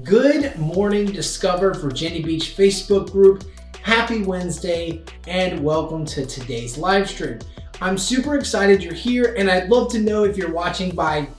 Good morning, Discover Virginia Beach Facebook group. Happy Wednesday and welcome to today's live stream. I'm super excited you're here, and I'd love to know if you're watching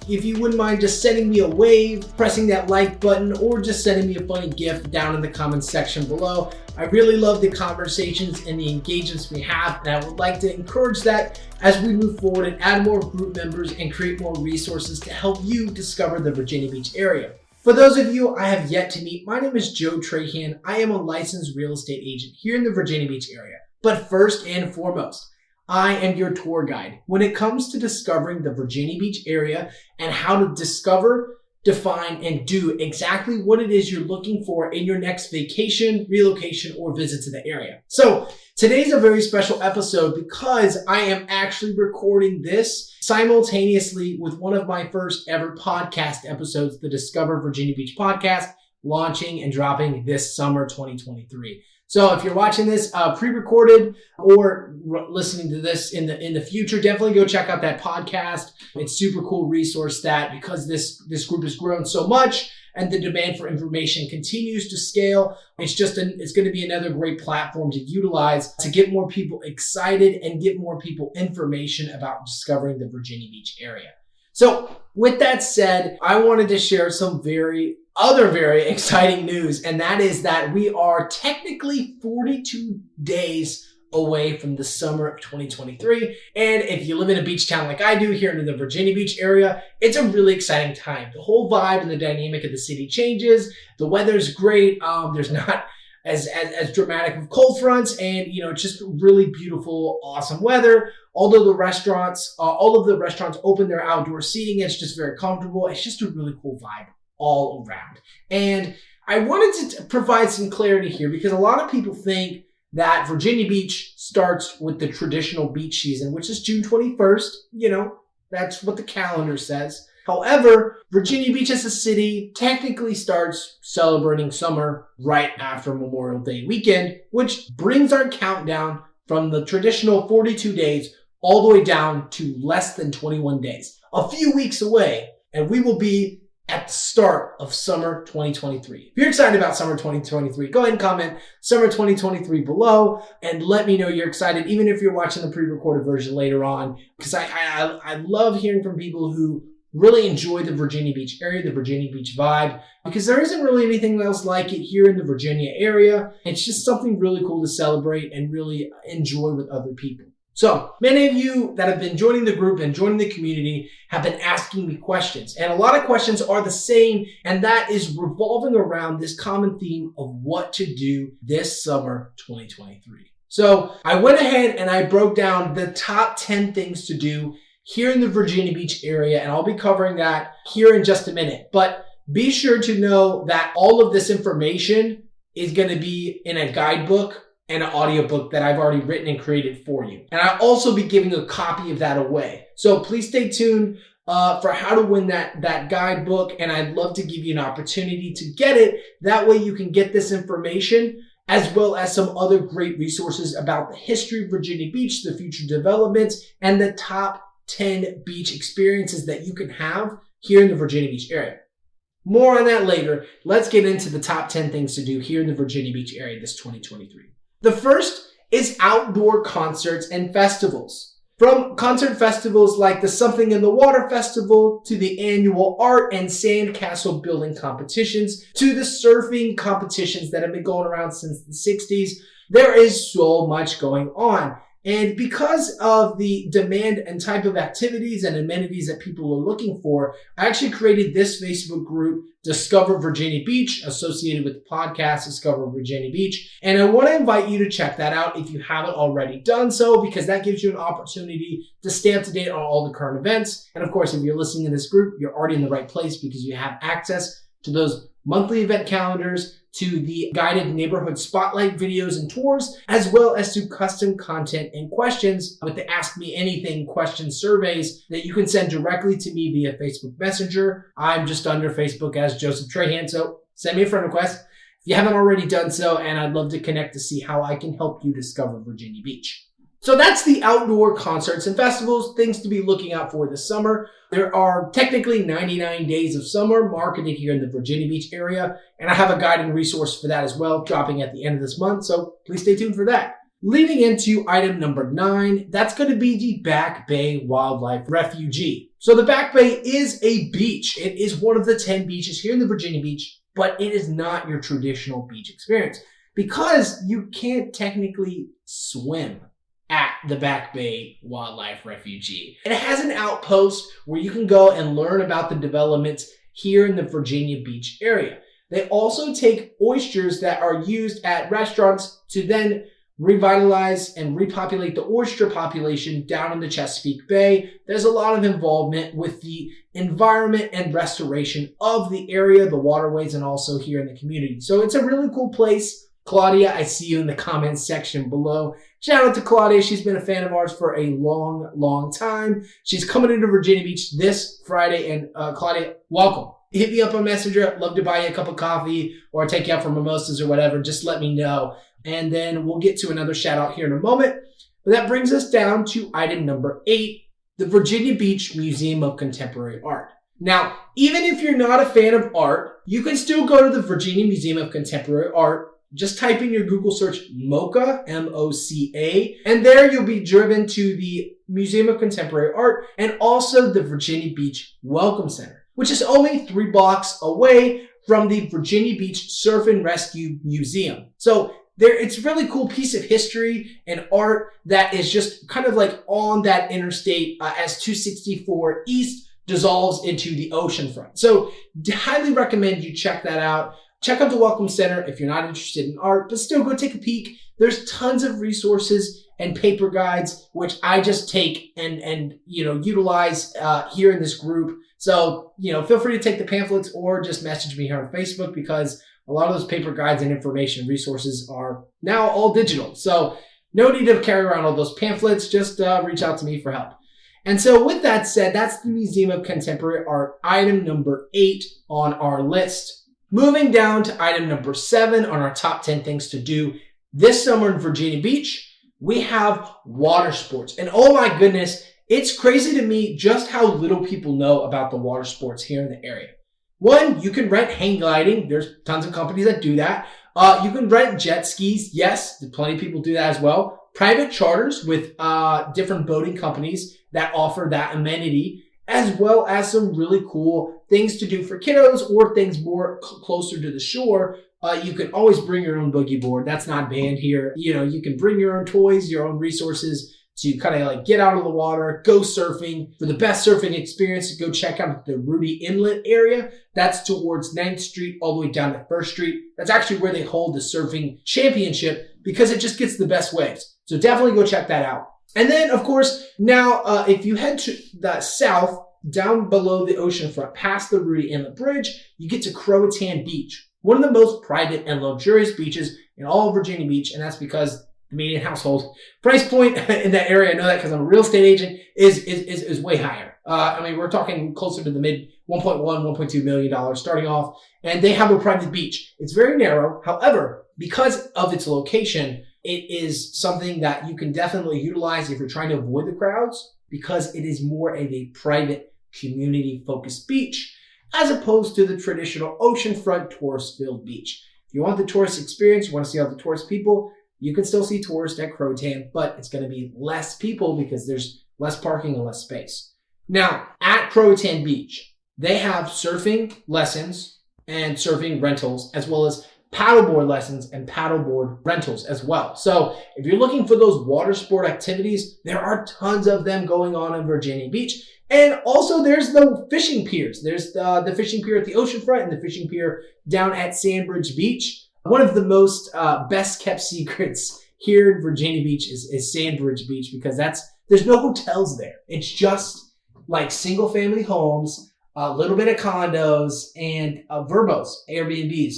if you wouldn't mind just sending me a wave, pressing that like button, or just sending me a funny GIF down in the comments section below. I really love the conversations and the engagements we have, and I would like to encourage that as we move forward and add more group members and create more resources to help you discover the Virginia Beach area. For those of you I have yet to meet, my name is Joe Trahan. I am a licensed real estate agent here in the Virginia Beach area. But first and foremost, I am your tour guide when it comes to discovering the Virginia Beach area and how to discover, define, and do exactly what it is you're looking for in your next vacation, relocation, or visit to the area. So today's a very special episode because I am actually recording this simultaneously with one of my first ever podcast episodes, the Discover Virginia Beach podcast, launching and dropping this summer 2023. So if you're watching this pre-recorded or listening to this in the future, definitely go check out that podcast. It's super cool resource that because this group has grown so much and the demand for information continues to scale, it's going to be another great platform to utilize to get more people excited and get more people information about discovering the Virginia Beach area. So with that said, I wanted to share some very exciting news, and that is that we are technically 42 days away from the summer of 2023. And if you live in a beach town like I do here in the Virginia Beach area, it's a really exciting time. The whole vibe and the dynamic of the city changes. The weather's great. There's not as dramatic of cold fronts, and it's just really beautiful, awesome weather. All of the restaurants open their outdoor seating. It's just very comfortable. It's just a really cool vibe all around. And I wanted to provide some clarity here because a lot of people think that Virginia Beach starts with the traditional beach season, which is June 21st. That's what the calendar says. However, Virginia Beach as a city technically starts celebrating summer right after Memorial Day weekend, which brings our countdown from the traditional 42 days all the way down to less than 21 days. A few weeks away, and we will be at the start of summer 2023. If you're excited about summer 2023, go ahead and comment summer 2023 below and let me know you're excited, even if you're watching the pre-recorded version later on, because I love hearing from people who really enjoy the Virginia Beach area, the Virginia Beach vibe, because there isn't really anything else like it here in the Virginia area. It's just something really cool to celebrate and really enjoy with other people. So many of you that have been joining the group and joining the community have been asking me questions, and a lot of questions are the same, and that is revolving around this common theme of what to do this summer 2023. So I went ahead and I broke down the top 10 things to do here in the Virginia Beach area, and I'll be covering that here in just a minute. But be sure to know that all of this information is going to be in a guidebook and an audiobook that I've already written and created for you. And I'll also be giving a copy of that away. So please stay tuned for how to win that guidebook, and I'd love to give you an opportunity to get it. That way you can get this information as well as some other great resources about the history of Virginia Beach, the future developments, and the top 10 beach experiences that you can have here in the Virginia Beach area. More on that later. Let's get into the top 10 things to do here in the Virginia Beach area this 2023. The first is outdoor concerts and festivals. From concert festivals like the Something in the Water Festival to the annual art and sandcastle building competitions to the surfing competitions that have been going around since the 60s, there is so much going on. And because of the demand and type of activities and amenities that people are looking for, I actually created this Facebook group, Discover Virginia Beach, associated with the podcast Discover Virginia Beach. And I want to invite you to check that out if you haven't already done so, because that gives you an opportunity to stay up to date on all the current events. And of course, if you're listening in this group, you're already in the right place because you have access to those monthly event calendars, to the guided neighborhood spotlight videos and tours, as well as to custom content and questions with the Ask Me Anything question surveys that you can send directly to me via Facebook Messenger. I'm just under Facebook as Joseph Trahan, so send me a friend request if you haven't already done so, and I'd love to connect to see how I can help you discover Virginia Beach. So that's the outdoor concerts and festivals, things to be looking out for this summer. There are technically 99 days of summer marketed here in the Virginia Beach area, and I have a guiding resource for that as well, dropping at the end of this month, so please stay tuned for that. Leading into item number 9, that's going to be the Back Bay Wildlife Refuge. So the Back Bay is a beach. It is one of the 10 beaches here in the Virginia Beach, but it is not your traditional beach experience because you can't technically swim at the Back Bay Wildlife Refuge. It has an outpost where you can go and learn about the developments here in the Virginia Beach area. They also take oysters that are used at restaurants to then revitalize and repopulate the oyster population down in the Chesapeake Bay. There's a lot of involvement with the environment and restoration of the area, the waterways, and also here in the community. So it's a really cool place. Claudia, I see you in the comments section below. Shout out to Claudia. She's been a fan of ours for a long, long time. She's coming into Virginia Beach this Friday. And Claudia, welcome. Hit me up on Messenger. I'd love to buy you a cup of coffee or take you out for mimosas or whatever. Just let me know. And then we'll get to another shout out here in a moment. But that brings us down to item number 8, the Virginia Beach Museum of Contemporary Art. Now, even if you're not a fan of art, you can still go to the Virginia Museum of Contemporary Art. Just type in your Google search MOCA, M-O-C-A, and there you'll be driven to the Museum of Contemporary Art and also the Virginia Beach Welcome Center, which is only 3 blocks away from the Virginia Beach Surf and Rescue Museum. So it's a really cool piece of history and art that is just kind of like on that interstate as 264 East dissolves into the ocean front. So highly recommend you check that out. Check out the Welcome Center if you're not interested in art, but still go take a peek. There's tons of resources and paper guides, which I just take and utilize here in this group. So, feel free to take the pamphlets or just message me here on Facebook because a lot of those paper guides and information resources are now all digital. So no need to carry around all those pamphlets. Just reach out to me for help. And so with that said, that's the Museum of Contemporary Art, item number 8 on our list. Moving down to item number 7 on our top 10 things to do this summer in Virginia Beach, we have water sports. And oh my goodness, it's crazy to me just how little people know about the water sports here in the area. One, you can rent hang gliding. There's tons of companies that do that. You can rent jet skis. Yes, plenty of people do that as well. Private charters with different boating companies that offer that amenity, as well as some really cool things to do for kiddos or things more closer to the shore. You can always bring your own boogie board. That's not banned here. You can bring your own toys, your own resources to kind of like get out of the water, go surfing. For the best surfing experience, go check out the Rudy Inlet area. That's towards 9th Street all the way down to 1st Street. That's actually where they hold the surfing championship because it just gets the best waves. So definitely go check that out. And then, of course, now if you head to the south, down below the oceanfront, past the Rudy Inlet Bridge, you get to Croatan Beach, one of the most private and luxurious beaches in all of Virginia Beach, and that's because the median household price point in that area, I know that because I'm a real estate agent, is way higher. We're talking closer to the mid $1.1, $1.2 million starting off, and they have a private beach. It's very narrow. However, because of its location, it is something that you can definitely utilize if you're trying to avoid the crowds because it is more of a private community-focused beach as opposed to the traditional oceanfront tourist-filled beach. If you want the tourist experience, you want to see all the tourist people, you can still see tourists at Croatan, but it's going to be less people because there's less parking and less space. Now, at Croatan Beach, they have surfing lessons and surfing rentals, as well as paddleboard lessons and paddleboard rentals as well. So if you're looking for those water sport activities, there are tons of them going on in Virginia Beach. And also there's the fishing piers. There's the fishing pier at the oceanfront and the fishing pier down at Sandbridge Beach. One of the most best kept secrets here in Virginia Beach is Sandbridge Beach because there's no hotels there. It's just like single family homes, a little bit of condos, and Verbos, Airbnbs.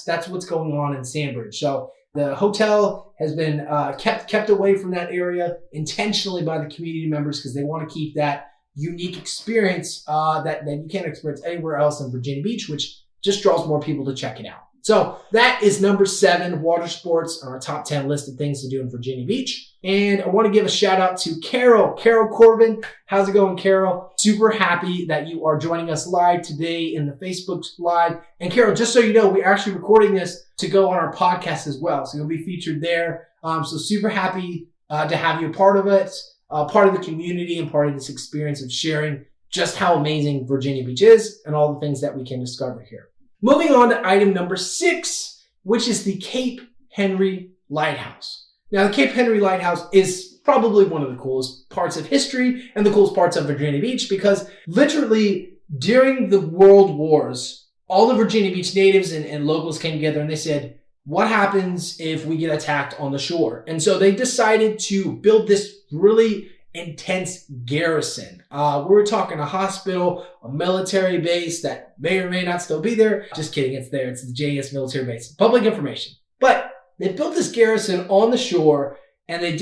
That's what's going on in Sandbridge. So the hotel has been kept away from that area intentionally by the community members because they want to keep that unique experience that you can't experience anywhere else in Virginia Beach, which just draws more people to check it out. So that is number 7, water sports on our top 10 list of things to do in Virginia Beach. And I want to give a shout out to Carol Corbin. How's it going, Carol? Super happy that you are joining us live today in the Facebook Live. And Carol, just so you know, we're actually recording this to go on our podcast as well. So you'll be featured there. So super happy to have you a part of it, part of the community and part of this experience of sharing just how amazing Virginia Beach is and all the things that we can discover here. Moving on to item number 6, which is the Cape Henry Lighthouse. Now, the Cape Henry Lighthouse is probably one of the coolest parts of history and the coolest parts of Virginia Beach because literally during the World Wars, all the Virginia Beach natives and locals came together and they said, what happens if we get attacked on the shore? And so they decided to build this really intense garrison. We're talking a hospital, a military base that may or may not still be there. Just kidding, it's there. It's the JS military base. Public information. But they built this garrison on the shore, and they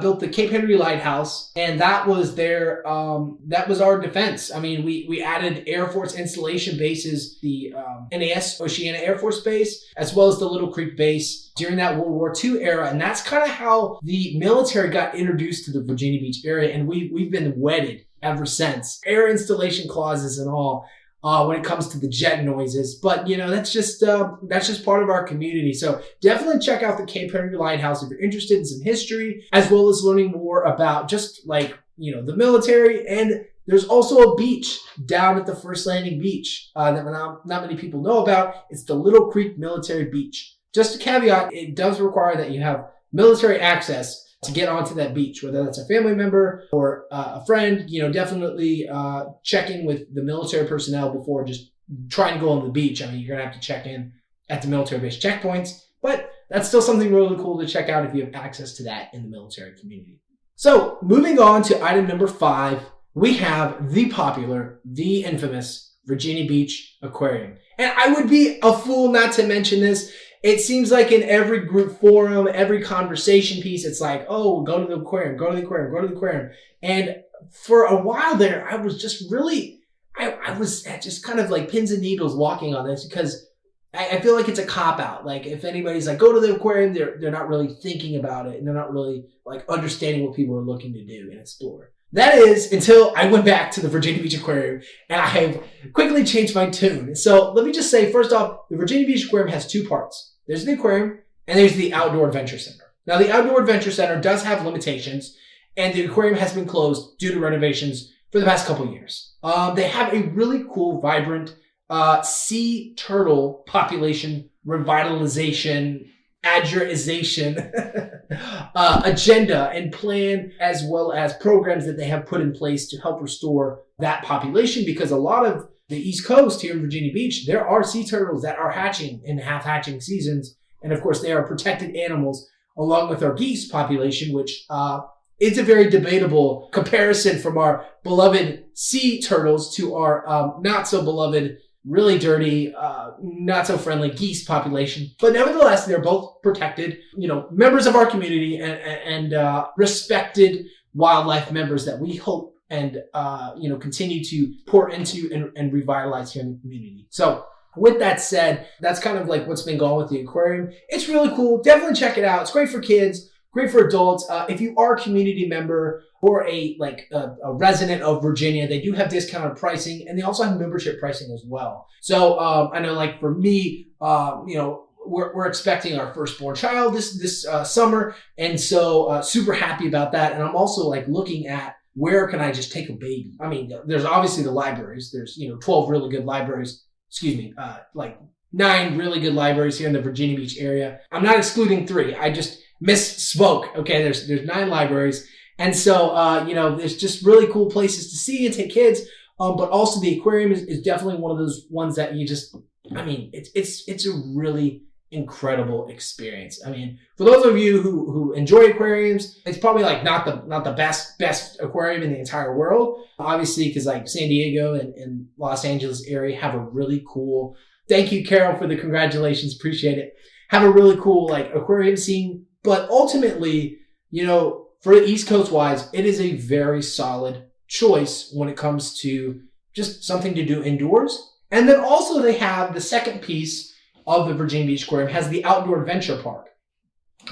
built the Cape Henry Lighthouse, and that was their that was our defense. I mean, we added Air Force installation bases, the NAS Oceana Air Force Base, as well as the Little Creek Base during that World War II era, and that's kind of how the military got introduced to the Virginia Beach area, and we've been wedded ever since. Air installation clauses and all. When it comes to the jet noises, but that's just part of our community. So definitely check out the Cape Henry Lighthouse if you're interested in some history, as well as learning more about just the military. And there's also a beach down at the First Landing Beach that not many people know about. It's the Little Creek Military Beach. Just a caveat: it does require that you have military access to get onto that beach, whether that's a family member or a friend. Definitely checking with the military personnel before just trying to go on the beach. I mean, you're gonna have to check in at the military base checkpoints, but that's still something really cool to check out if you have access to that in the military community. So moving on to item number 5, we have the popular, the infamous Virginia Beach Aquarium. And I would be a fool not to mention this. It seems like in every group forum, every conversation piece, it's like, oh, go to the aquarium, go to the aquarium, go to the aquarium. And for a while there, I was just really, I was just kind of like pins and needles walking on this because I feel like it's a cop-out. Like if anybody's like, go to the aquarium, they're not really thinking about it and they're not really like understanding what people are looking to do and explore. That is until I went back to the Virginia Beach Aquarium and I have quickly changed my tune. So let me just say, first off, the Virginia Beach Aquarium has 2 parts. There's the aquarium and there's the Outdoor Adventure Center. Now, the Outdoor Adventure Center does have limitations and the aquarium has been closed due to renovations for the past couple of years. They have a really cool, vibrant sea turtle population revitalization agenda and plan, as well as programs that they have put in place to help restore that population, because a lot of the East Coast here in Virginia Beach, there are sea turtles that are hatching in half-hatching seasons. And of course, they are protected animals along with our geese population, which is a very debatable comparison from our beloved sea turtles to our not so beloved, really dirty, not so friendly geese population. But nevertheless, they're both protected, members of our community and respected wildlife members that we hope and continue to pour into and revitalize here in the community. So with that said, that's kind of like what's been going with the aquarium. It's really cool. Definitely check it out. It's great for kids, great for adults. If you are a community member or a resident of Virginia, they do have discounted pricing, and they also have membership pricing as well. So I know, like for me, we're expecting our firstborn child this summer, and so super happy about that. And I'm also like looking at where can I just take a baby. I mean, there's obviously the libraries. There's 12 really good libraries. 9 really good libraries here in the Virginia Beach area. I'm not excluding 3. I just misspoke. Okay, there's 9 libraries. And so, there's just really cool places to see and take kids. But also the aquarium is definitely one of those ones that it's a really incredible experience. I mean, for those of you who enjoy aquariums, it's probably like not the best aquarium in the entire world. Obviously, because like San Diego and Los Angeles area have a really cool, thank you, Carol, for the congratulations. Appreciate it. Have a really cool like aquarium scene. But ultimately, for the East Coast wise, it is a very solid choice when it comes to just something to do indoors. And then also they have the second piece of the Virginia Beach Aquarium has the Outdoor Adventure Park.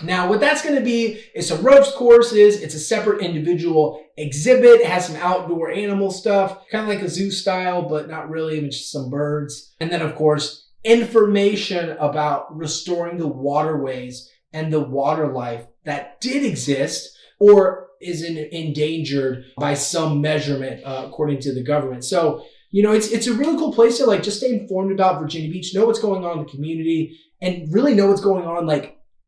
Now, what that's going to be is some ropes courses. It's a separate individual exhibit. It has some outdoor animal stuff, kind of like a zoo style, but not really. It's just some birds. And then, of course, information about restoring the waterways and the water life that did exist or is endangered by some measurement, according to the government. So, it's a really cool place to just stay informed about Virginia Beach, know what's going on in the community, and really know what's going on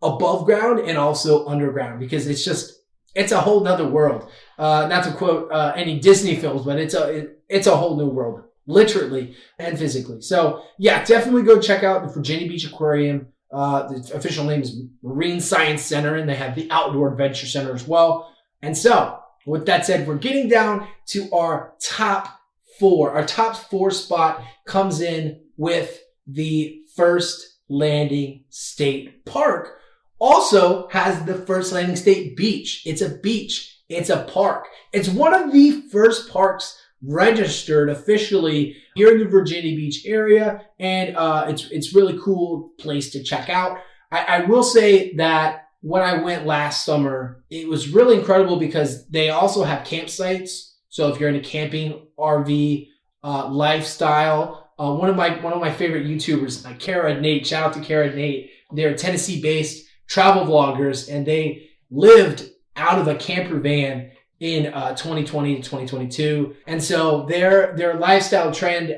above ground and also underground, because it's a whole nother world. Not to quote any Disney films, but it's a whole new world, literally and physically. So yeah, definitely go check out the Virginia Beach Aquarium. The official name is Marine Science Center, and they have the Outdoor Adventure Center as well. And so with that said, we're getting down to our top four. Our top four spot comes in with the First Landing State Park. Also has the First Landing State Beach. It's a beach. It's a park. It's one of the first parks registered officially here in the Virginia Beach area, and it's really cool place to check out. I will say that when I went last summer, it was really incredible because they also have campsites. So if you're into camping, RV, lifestyle, one of my favorite YouTubers, Kara and Nate, shout out to Kara and Nate. They're Tennessee-based travel vloggers, and they lived out of a camper van in 2020 to 2022. And so their lifestyle trend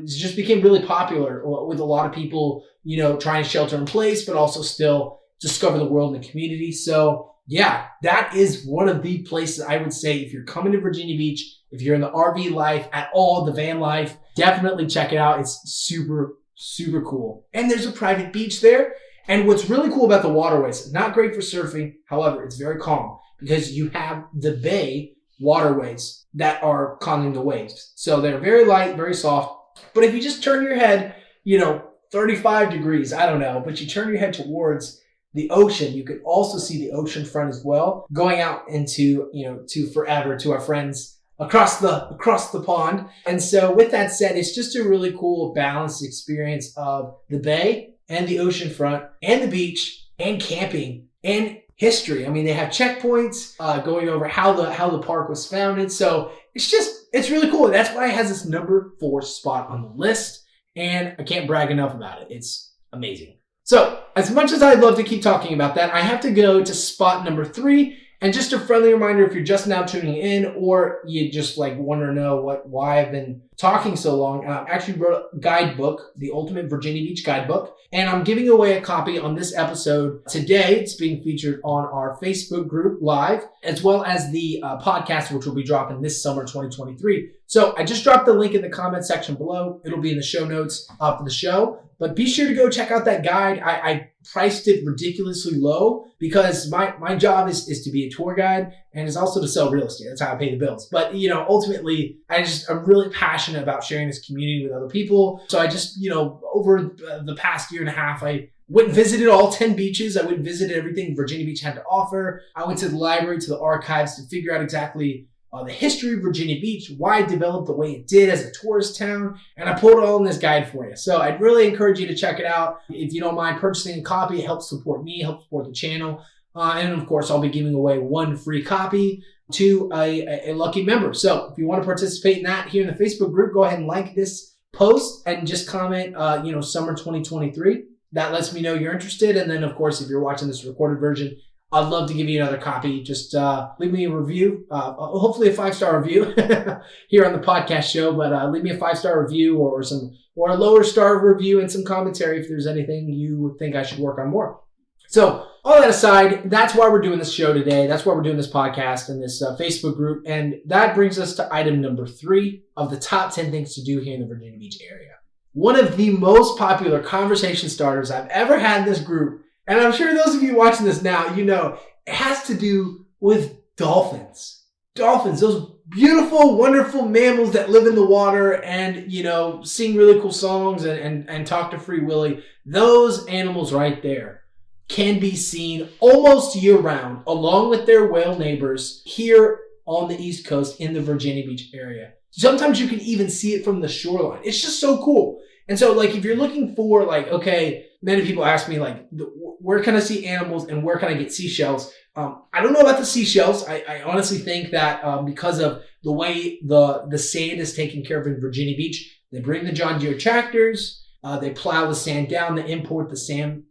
just became really popular with a lot of people, trying to shelter in place, but also still discover the world in the community. So yeah, that is one of the places I would say, if you're coming to Virginia Beach, if you're in the RV life at all, the van life, definitely check it out. It's super, super cool. And there's a private beach there. And what's really cool about the waterways, not great for surfing, however, it's very calm because you have the bay waterways that are calming the waves. So they're very light, very soft. But if you just turn your head, 35 degrees, I don't know, but you turn your head towards the ocean, you can also see the ocean front as well, going out into, to forever, to our friends across the pond. And so with that said, it's just a really cool balanced experience of the bay and the ocean front and the beach and camping and history. I mean, they have checkpoints going over how the park was founded. So it's really cool. That's why it has this number 4 spot on the list. And I can't brag enough about it. It's amazing. So as much as I'd love to keep talking about that, I have to go to spot number 3. And just a friendly reminder, if you're just now tuning in or you just want to know why I've been talking so long, I actually wrote a guidebook, the Ultimate Virginia Beach Guidebook, and I'm giving away a copy on this episode today. It's being featured on our Facebook group live, as well as the podcast, which will be dropping this summer 2023. So I just dropped the link in the comment section below. It'll be in the show notes for the show. But be sure to go check out that guide. I priced it ridiculously low because my job is to be a tour guide and is also to sell real estate. That's how I pay the bills. But, ultimately, I'm really passionate about sharing this community with other people. So I just, over the past year and a half, I went and visited all 10 beaches. I went and visited everything Virginia Beach had to offer. I went to the library, to the archives to figure out exactly the history of Virginia Beach, why it developed the way it did as a tourist town, and I pulled it all in this guide for you. So I'd really encourage you to check it out. If you don't mind purchasing a copy, it helps support me, helps support the channel. And of course, I'll be giving away 1 free copy to a lucky member. So if you want to participate in that here in the Facebook group, go ahead and like this post and just comment, summer 2023. That lets me know you're interested. And then, of course, if you're watching this recorded version, I'd love to give you another copy. Just leave me a review, hopefully a 5-star review here on the podcast show. But leave me a 5-star review or a lower star review and some commentary if there's anything you think I should work on more. So all that aside, that's why we're doing this show today. That's why we're doing this podcast and this Facebook group. And that brings us to item number 3 of the top 10 things to do here in the Virginia Beach area. One of the most popular conversation starters I've ever had in this group, and I'm sure those of you watching this now, it has to do with dolphins. Dolphins, those beautiful, wonderful mammals that live in the water and, sing really cool songs and talk to Free Willy. Those animals right there can be seen almost year round, along with their whale neighbors here on the East Coast in the Virginia Beach area. Sometimes you can even see it from the shoreline. It's just so cool. And so like, if you're looking for like, okay, many people ask me like, where can I see animals and where can I get seashells? I don't know about the seashells. I honestly think that because of the way the sand is taken care of in Virginia Beach, they bring the John Deere tractors, they plow the sand down, they import the sand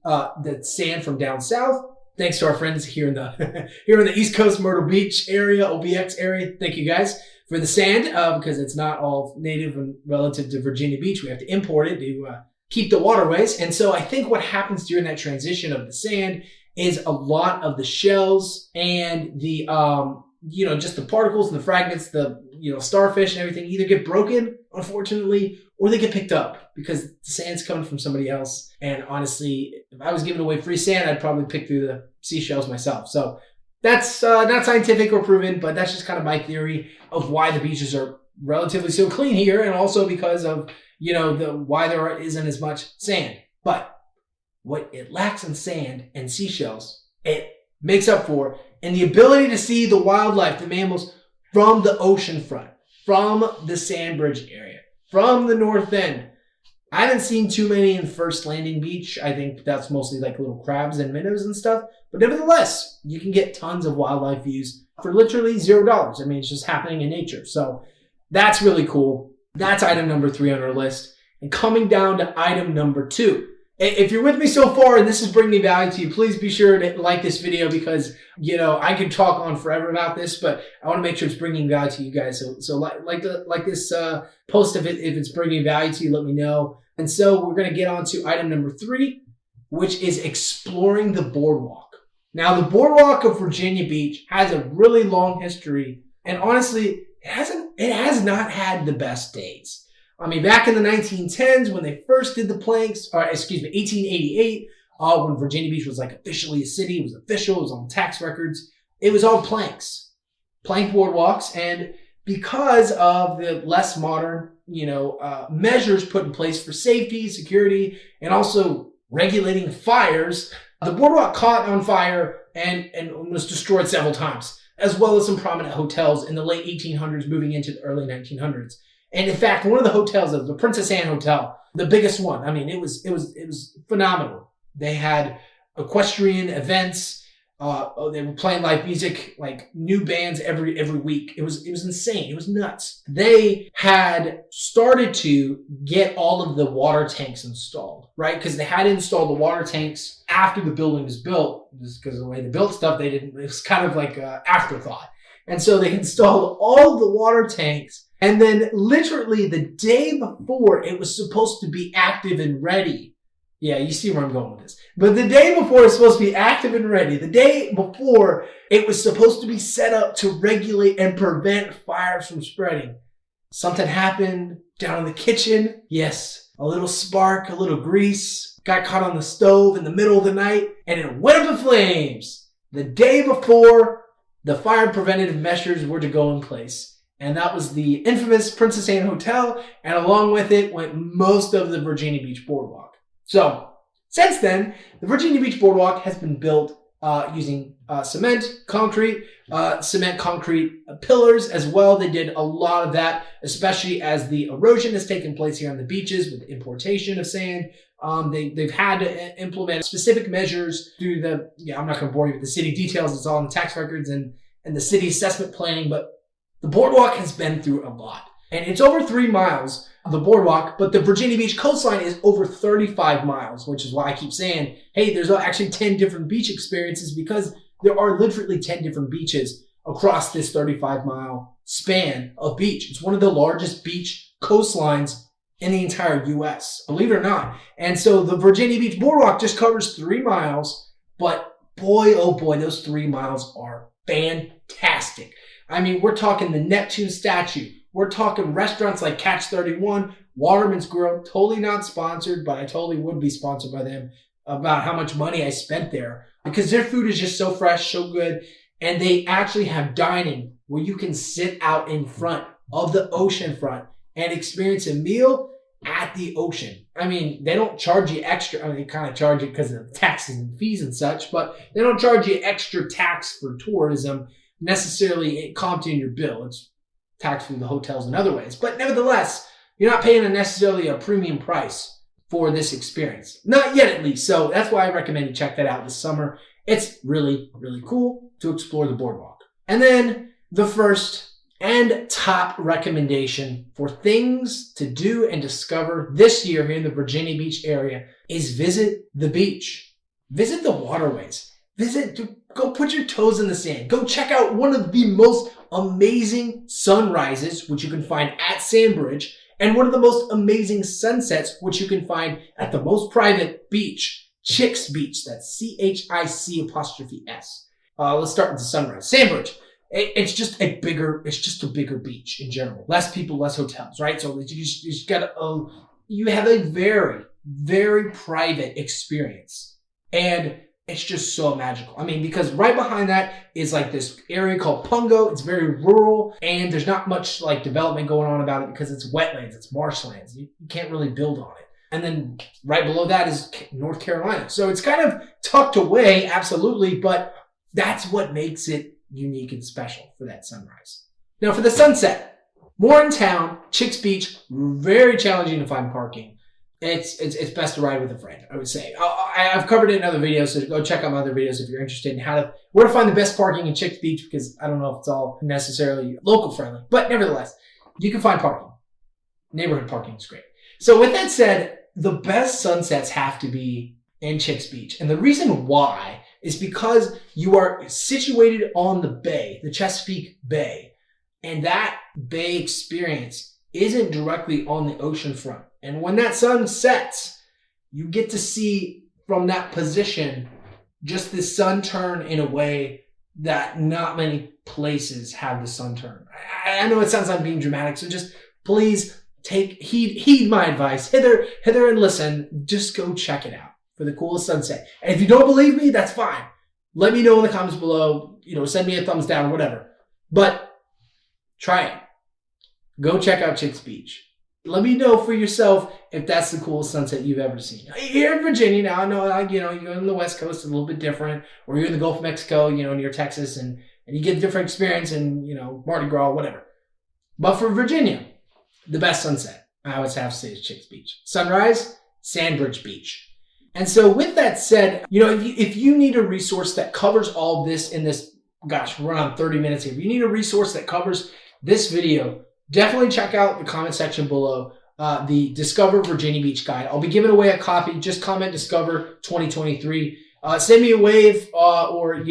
from down south. Thanks to our friends here in the here in the East Coast Myrtle Beach area, OBX area. Thank you guys for the sand because it's not all native and relative to Virginia Beach. We have to import it to keep the waterways. And so I think what happens during that transition of the sand is a lot of the shells and the just the particles and the fragments, the starfish and everything either get broken, unfortunately, or they get picked up because the sand's coming from somebody else. And honestly, if I was giving away free sand, I'd probably pick through the seashells myself. So that's not scientific or proven, but that's just kind of my theory of why the beaches are relatively so clean here, and also because of why there isn't as much sand. But what it lacks in sand and seashells, it makes up for in the ability to see the wildlife, the mammals, from the ocean front, from the Sandbridge area, from the north end. I haven't seen too many in First Landing Beach. I think that's mostly like little crabs and minnows and stuff. But nevertheless, you can get tons of wildlife views for literally $0. I mean, it's just happening in nature. So that's really cool. That's item number 3 on our list. And coming down to item number 2. If you're with me so far and this is bringing value to you, please be sure to like this video because, I could talk on forever about this, but I want to make sure it's bringing value to you guys. So like this post, if it's bringing value to you, let me know. And so we're going to get on to item number 3, which is exploring the boardwalk. Now, the boardwalk of Virginia Beach has a really long history, and honestly, it has not had the best days. I mean, back in the 1910s, when they first did the planks, 1888, when Virginia Beach was like officially a city, it was official, it was on tax records, it was all plank boardwalks. And because of the less modern, measures put in place for safety, security, and also regulating fires, the boardwalk caught on fire and was destroyed several times, as well as some prominent hotels in the late 1800s moving into the early 1900s. And in fact, one of the hotels, the Princess Anne Hotel, the biggest one, I mean, it was phenomenal. They had equestrian events. They were playing live music, like new bands every week. It was insane. It was nuts. They had started to get all of the water tanks installed, right? Because they had installed the water tanks after the building was built. Just because of the way they built stuff, it was kind of like an afterthought. And so they installed all the water tanks. And then literally the day before it was supposed to be active and ready. Yeah, you see where I'm going with this. But the day before it's supposed to be active and ready, the day before it was supposed to be set up to regulate and prevent fires from spreading, something happened down in the kitchen. Yes, a little spark, a little grease, got caught on the stove in the middle of the night, and it went up in flames the day before the fire preventative measures were to go in place. And that was the infamous Princess Anne Hotel, and along with it went most of the Virginia Beach Boardwalk. So, since then, the Virginia Beach Boardwalk has been built using cement concrete pillars as well. They did a lot of that, especially as the erosion has taken place here on the beaches with the importation of sand. They've had to implement specific measures through I'm not going to bore you with the city details. It's all in the tax records and the city assessment planning, but the boardwalk has been through a lot. And it's over 3 miles, the boardwalk, but the Virginia Beach coastline is over 35 miles, which is why I keep saying, hey, there's actually 10 different beach experiences because there are literally 10 different beaches across this 35-mile span of beach. It's one of the largest beach coastlines in the entire U.S., believe it or not. And so the Virginia Beach Boardwalk just covers 3 miles, but boy, oh boy, those 3 miles are fantastic. I mean, we're talking the Neptune statue. We're talking restaurants like Catch 31, Waterman's Grill, totally not sponsored, but I totally would be sponsored by them about how much money I spent there because their food is just so fresh, so good. And they actually have dining where you can sit out in front of the ocean front and experience a meal at the ocean. I mean, they don't charge you extra. I mean, they kind of charge you because of taxes and fees and such, but they don't charge you extra tax for tourism necessarily comped in your bill. It's taxed through the hotels in other ways. But nevertheless, You're not paying necessarily a premium price for this experience. Not yet, at least. So that's why I recommend you check that out this summer. It's really, really cool to explore the boardwalk. And then the first and top recommendation for things to do and discover this year here in the Virginia Beach area is visit the beach. Visit the waterways. Go put your toes in the sand. Go check out one of the most amazing sunrises, which you can find at Sandbridge, and one of the most amazing sunsets, which you can find at the most private beach, Chicks Beach. That's CHIC''S. Let's start with the sunrise. Sandbridge. It's just a bigger beach in general. Less people, less hotels, right? So you have a very, very private experience. And it's just so magical. I mean, because right behind that is like this area called Pungo. It's very rural and there's not much like development going on about it because it's wetlands, it's marshlands. You can't really build on it. And then right below that is North Carolina. So it's kind of tucked away, absolutely, but that's what makes it unique and special for that sunrise. Now for the sunset, more in town, Chicks Beach, very challenging to find parking. It's best to ride with a friend, I would say. I've covered it in other videos, so go check out my other videos if you're interested in where to find the best parking in Chicks Beach, because I don't know if it's all necessarily local friendly, but nevertheless, you can find parking. Neighborhood parking is great. So with that said, the best sunsets have to be in Chicks Beach. And the reason why is because you are situated on the bay, the Chesapeake Bay, and that bay experience isn't directly on the ocean front. And when that sun sets, you get to see from that position just the sun turn in a way that not many places have the sun turn. I know it sounds like I'm being dramatic, so just please heed my advice. Hither and listen. Just go check it out for the coolest sunset. And if you don't believe me, that's fine. Let me know in the comments below. Send me a thumbs down, whatever. But try it. Go check out Chicks Beach. Let me know for yourself if that's the coolest sunset you've ever seen. Here in Virginia now, I know, you're on the West Coast, a little bit different, or you're in the Gulf of Mexico, near Texas, and you get a different experience in, Mardi Gras, whatever. But for Virginia, the best sunset, I would have to say, is Chicks Beach. Sunrise, Sandbridge Beach. And so with that said, if you need a resource that covers all of this in this, we're on 30 minutes here. If you need a resource that covers this video, definitely check out the comment section below, the Discover Virginia Beach guide. I'll be giving away a copy. Just comment Discover 2023. Send me a wave or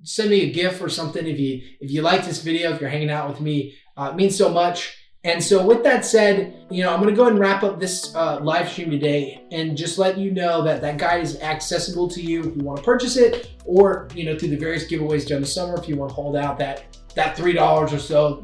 send me a GIF or something if you like this video, if you're hanging out with me. It means so much. And so with that said, I'm going to go ahead and wrap up this live stream today and just let you know that that guide is accessible to you if you want to purchase it, or through the various giveaways during the summer if you want to hold out that $3 or so,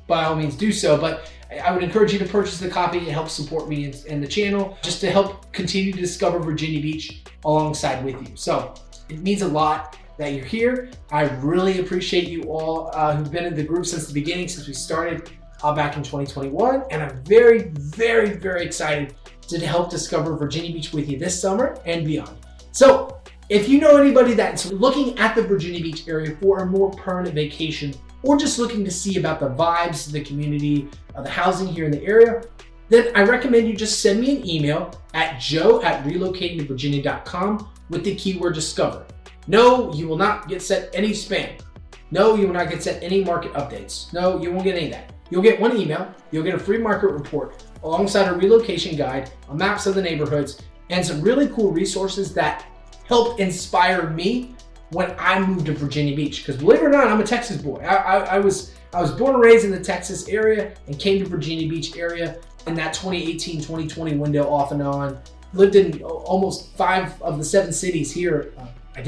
by all means do so. But I would encourage you to purchase the copy. It helps support me and the channel, just to help continue to discover Virginia Beach alongside with you. So it means a lot that you're here. I really appreciate you all who've been in the group since the beginning, since we started back in 2021. And I'm very, very, very excited to help discover Virginia Beach with you this summer and beyond. So if you know anybody that's looking at the Virginia Beach area for a more permanent vacation, or just looking to see about the vibes, the community, the housing here in the area, then I recommend you just send me an email at joe@relocatingtovirginia.com with the keyword discover. No, you will not get sent any spam. No, you will not get sent any market updates. No, you won't get any of that. You'll get one email, you'll get a free market report alongside a relocation guide, a maps of the neighborhoods, and some really cool resources that helped inspire me when I moved to Virginia Beach. Because believe it or not, I'm a Texas boy. I was born and raised in the Texas area and came to Virginia Beach area in that 2018-2020 window off and on. Lived in almost 5 of the 7 cities here. I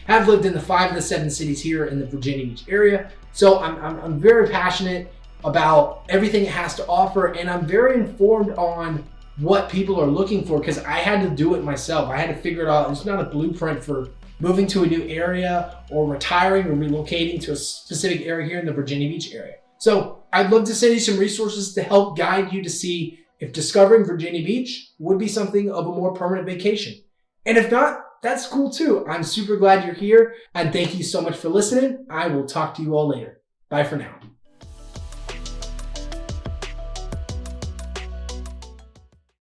have lived in the 5 of the 7 cities here in the Virginia Beach area. So I'm very passionate about everything it has to offer, and I'm very informed on what people are looking for, because I had to do it myself. I had to figure it out. It's not a blueprint for moving to a new area or retiring or relocating to a specific area here in the Virginia Beach area. So I'd love to send you some resources to help guide you to see if discovering Virginia Beach would be something of a more permanent vacation. And if not, that's cool too. I'm super glad you're here, and thank you so much for listening. I will talk to you all later. Bye for now.